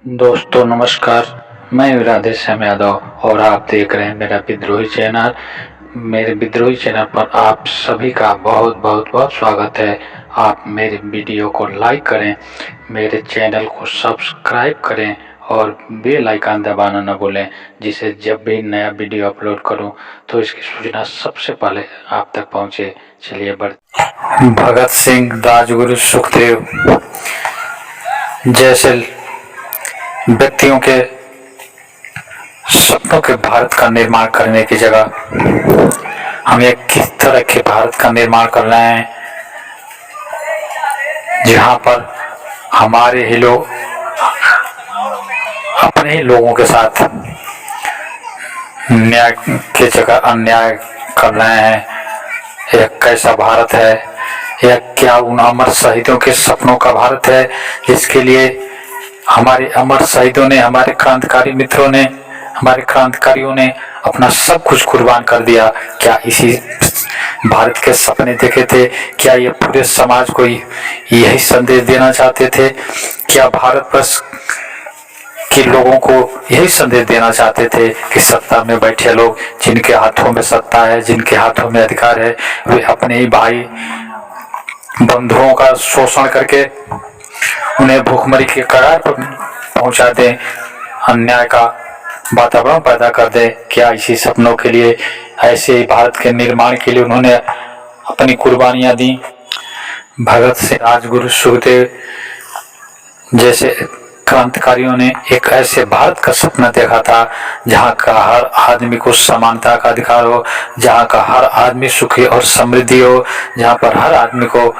दोस्तों नमस्कार। मैं राधेश्याम यादव और आप देख रहे हैं मेरा विद्रोही चैनल। मेरे विद्रोही चैनल पर आप सभी का बहुत बहुत बहुत स्वागत है। आप मेरे वीडियो को लाइक करें, मेरे चैनल को सब्सक्राइब करें और बेल आइकन दबाना न भूलें, जिससे जब भी नया वीडियो अपलोड करूं तो इसकी सूचना सबसे पहले आप तक पहुंचे। चलिए भगत सिंह, राजगुरु, सुखदेव जैसे व्यक्तियों के सपनों के भारत का निर्माण करने की जगह हम एक किस तरह के भारत का निर्माण कर रहे हैं, जहां पर हमारे ही लोग अपने ही लोगों के साथ न्याय की जगह अन्याय कर रहे हैं। यह कैसा भारत है? यह क्या उन अमर शहीदों के सपनों का भारत है जिसके लिए हमारे अमर शहीदों ने, हमारे क्रांतिकारी मित्रों ने, हमारे क्रांतिकारियों ने अपना सब कुछ कुर्बान कर दिया? क्या इसी भारत के सपने देखे थे? क्या ये पूरे समाज को यही संदेश देना चाहते थे? क्या भारतवर्ष के लोगों को यही संदेश देना चाहते थे कि सत्ता में बैठे लोग, जिनके हाथों में सत्ता है, जिनके हाथों में अधिकार है, वे अपने ही भाई बंधुओं का शोषण करके उन्हें भूखमरी के कगार पर पहुंचा दें, अन्याय का वातावरण पैदा कर दे? क्या इसी सपनों के लिए, ऐसे ही भारत के निर्माण के लिए उन्होंने अपनी कुर्बानियां दी? भगत सिंह, राजगुरु, सुखदेव जैसे क्रांतिकारियों ने एक ऐसे भारत का सपना देखा था जहां का हर आदमी को समानता का अधिकार हो, जहां का हर आदमी सुखी और समृद्धि हो, जहां पर हर आदमी को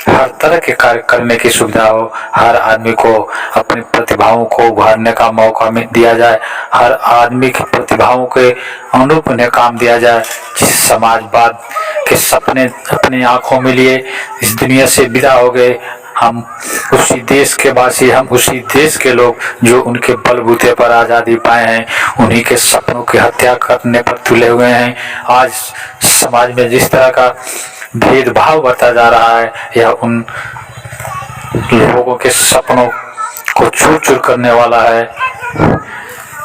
हर तरह के कार्य करने की सुविधा हो, हर आदमी को अपनी प्रतिभाओं को उभारने का मौका दिया जाए, हर आदमी की प्रतिभाओं के अनुरूप उन्हें काम दिया जाए। जिस समाजवाद के सपने अपनी आंखों में लिए इस दुनिया से विदा हो गए, हम उसी देश के वासी, हम उसी देश के लोग जो उनके बलबूते पर आज़ादी पाए हैं, उन्हीं के सपनों की हत्या करने पर तुले हुए हैं। आज समाज में जिस तरह का भेदभाव बढ़ता जा रहा है, यह उन लोगों के सपनों को चूर चूर करने वाला है।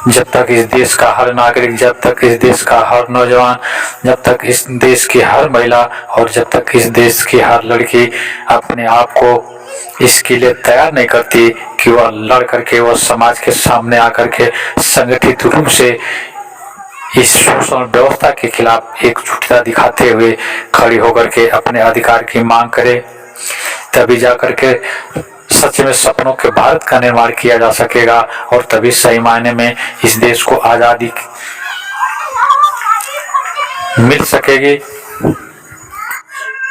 जब तक इस देश का हर नागरिक, जब तक इस देश का हर नौजवान, जब तक इस देश की हर महिला और जब तक इस देश की हर लड़की अपने आप को इसके लिए तैयार नहीं करती कि वह लड़ करके, वह समाज के सामने आकर के संगठित रूप से इस शोषण व्यवस्था के खिलाफ एकजुटता दिखाते हुए खड़ी होकर के अपने अधिकार की मांग करे, तभी जाकर के सच में सपनों के भारत का निर्माण किया जा सकेगा और तभी सही मायने में इस देश को आजादी मिल सकेगी।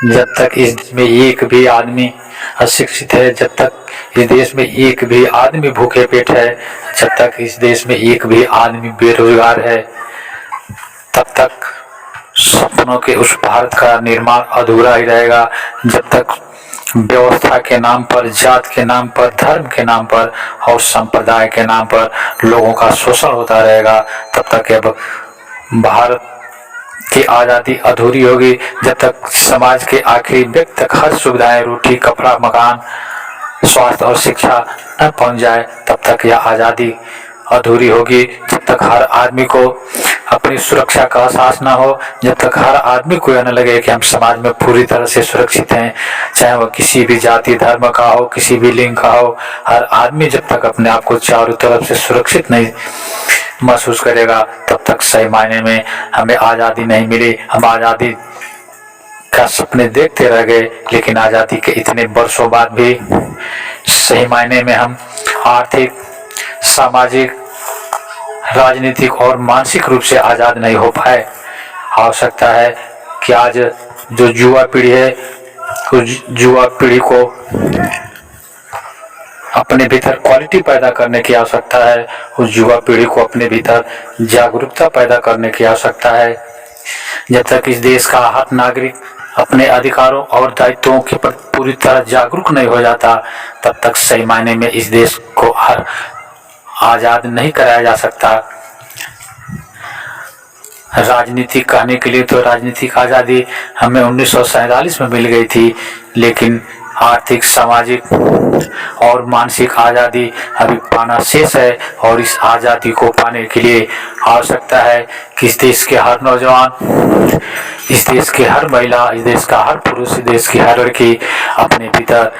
जब तक इस देश में एक भी आदमी अशिक्षित है, जब तक इस देश में एक भी आदमी भूखे पेट है, जब तक इस देश में एक भी आदमी बेरोजगार है, तब तक सपनों के उस भारत का निर्माण अधूरा ही रहेगा। जब तक व्यवस्था के नाम पर, जात के नाम पर, धर्म के नाम पर और संप्रदाय के नाम पर लोगों का शोषण होता रहेगा, तब तक अब भारत की आज़ादी अधूरी होगी। जब तक समाज के आखिरी व्यक्ति तक हर सुविधाएं, रोटी, कपड़ा, मकान, स्वास्थ्य और शिक्षा न पहुंच जाए, तब तक यह आज़ादी अधूरी होगी। जब तक हर आदमी को अपनी सुरक्षा का एहसास न हो, जब तक हर आदमी को यह न लगे कि हम समाज में पूरी तरह से सुरक्षित हैं, चाहे वह किसी भी जाति धर्म का हो, किसी भी लिंग का हो, हर आदमी जब तक अपने आप को चारों तरफ से सुरक्षित नहीं महसूस करेगा, तब तक सही मायने में हमें आज़ादी नहीं मिली। हम आज़ादी का सपने देखते रह गए, लेकिन आज़ादी के इतने वर्षों बाद भी सही मायने में हम आर्थिक, सामाजिक, राजनीतिक और मानसिक रूप से आज़ाद नहीं हो पाए। आवश्यकता है कि आज जो युवा पीढ़ी है, उस युवा पीढ़ी को अपने भीतर क्वालिटी पैदा करने की आवश्यकता है, उस युवा पीढ़ी को अपने भीतर जागरूकता पैदा करने की आवश्यकता है। जब तक इस देश का हर नागरिक अपने अधिकारों और दायित्वों के प्रति पूरी तरह जागरूक नहीं हो जाता, तब तक सही मायने में इस देश को आज़ाद नहीं कराया जा सकता। राजनीति कहने के लिए तो राजनीतिक आज़ादी हमें 1947 में मिल गई थी, लेकिन आर्थिक, सामाजिक और मानसिक आज़ादी अभी पाना शेष है। और इस आज़ादी को पाने के लिए आवश्यकता है कि इस देश के हर नौजवान, इस देश की हर महिला, इस देश का हर पुरुष, इस देश की हर लड़की अपने भीतर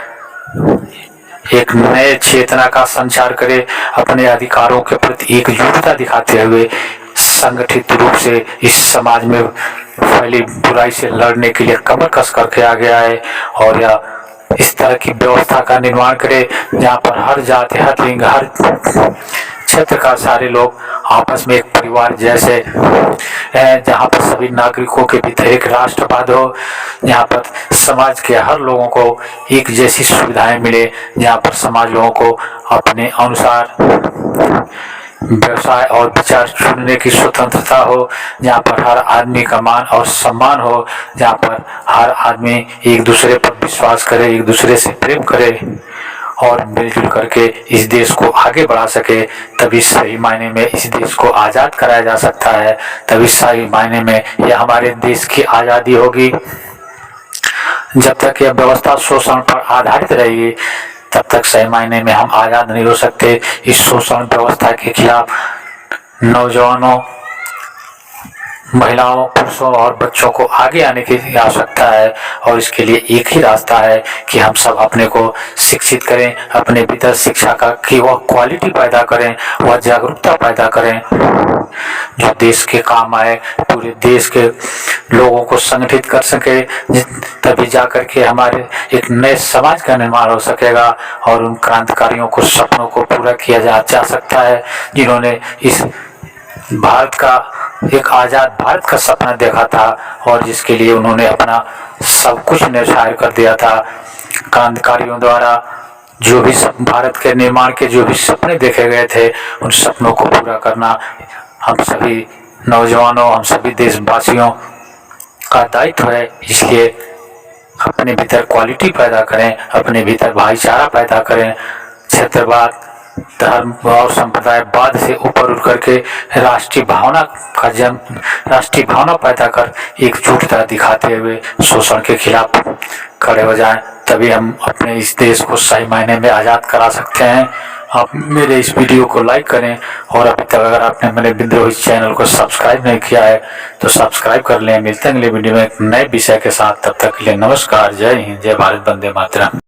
एक नए चेतना का संचार करे, अपने अधिकारों के प्रति एकजुटता दिखाते हुए संगठित रूप से इस समाज में फैली बुराई से लड़ने के लिए कमर कस करके आ गया है। और यह इस तरह की व्यवस्था का निर्माण करे जहाँ पर हर जाति, हर लिंग, हर क्षेत्र का सारे लोग आपस में एक परिवार जैसे है, जहाँ पर सभी नागरिकों के भीतर एक राष्ट्रवाद हो, जहाँ पर समाज के हर लोगों को एक जैसी सुविधाएं मिले, जहाँ पर समाज लोगों को अपने अनुसार व्यवसाय और विचार चुनने की स्वतंत्रता हो, जहाँ पर हर आदमी का मान और सम्मान हो, जहाँ पर हर आदमी एक दूसरे पर विश्वास करे, एक दूसरे से प्रेम करे और मिलजुल करके इस देश को आगे बढ़ा सके। तभी सही मायने में इस देश को आज़ाद कराया जा सकता है, तभी सही मायने में यह हमारे देश की आज़ादी होगी। जब तक यह व्यवस्था शोषण पर आधारित रहेगी तब तक सही मायने में हम आज़ाद नहीं हो सकते। इस शोषण व्यवस्था के खिलाफ नौजवानों, महिलाओं, पुरुषों और बच्चों को आगे आने की आवश्यकता है। और इसके लिए एक ही रास्ता है कि हम सब अपने को शिक्षित करें, अपने भीतर शिक्षा का की वह क्वालिटी पैदा करें, वह जागरूकता पैदा करें जो देश के काम आए, पूरे देश के लोगों को संगठित कर सके। तभी जाकर के हमारे एक नए समाज का निर्माण हो सकेगा और उन क्रांतिकारियों को सपनों को पूरा किया जा सकता है जिन्होंने इस भारत का एक आज़ाद भारत का सपना देखा था और जिसके लिए उन्होंने अपना सब कुछ न्यौछावर कर दिया था। क्रांतिकारियों द्वारा जो भी भारत के निर्माण के जो भी सपने देखे गए थे, उन सपनों को पूरा करना हम सभी नौजवानों, हम सभी देशवासियों का दायित्व है। इसलिए अपने भीतर क्वालिटी पैदा करें, अपने भीतर भाईचारा पैदा करें, क्षेत्रवाद, धर्म और संप्रदायवाद से ऊपर उठ करके राष्ट्रीय भावना का जन्म, राष्ट्रीय भावना पैदा कर एकजुटता दिखाते हुए शोषण के खिलाफ खड़े हो जाएं। तभी हम अपने इस देश को सही मायने में आज़ाद करा सकते हैं। आप मेरे इस वीडियो को लाइक करें और अभी तक अगर आपने मेरे विद्रोह इस चैनल को सब्सक्राइब नहीं किया है तो सब्सक्राइब कर लें। मिलते हैं अगले वीडियो में एक नए विषय के साथ। तब तक के लिए नमस्कार, जय हिंद, जय भारत, वंदे मातरम।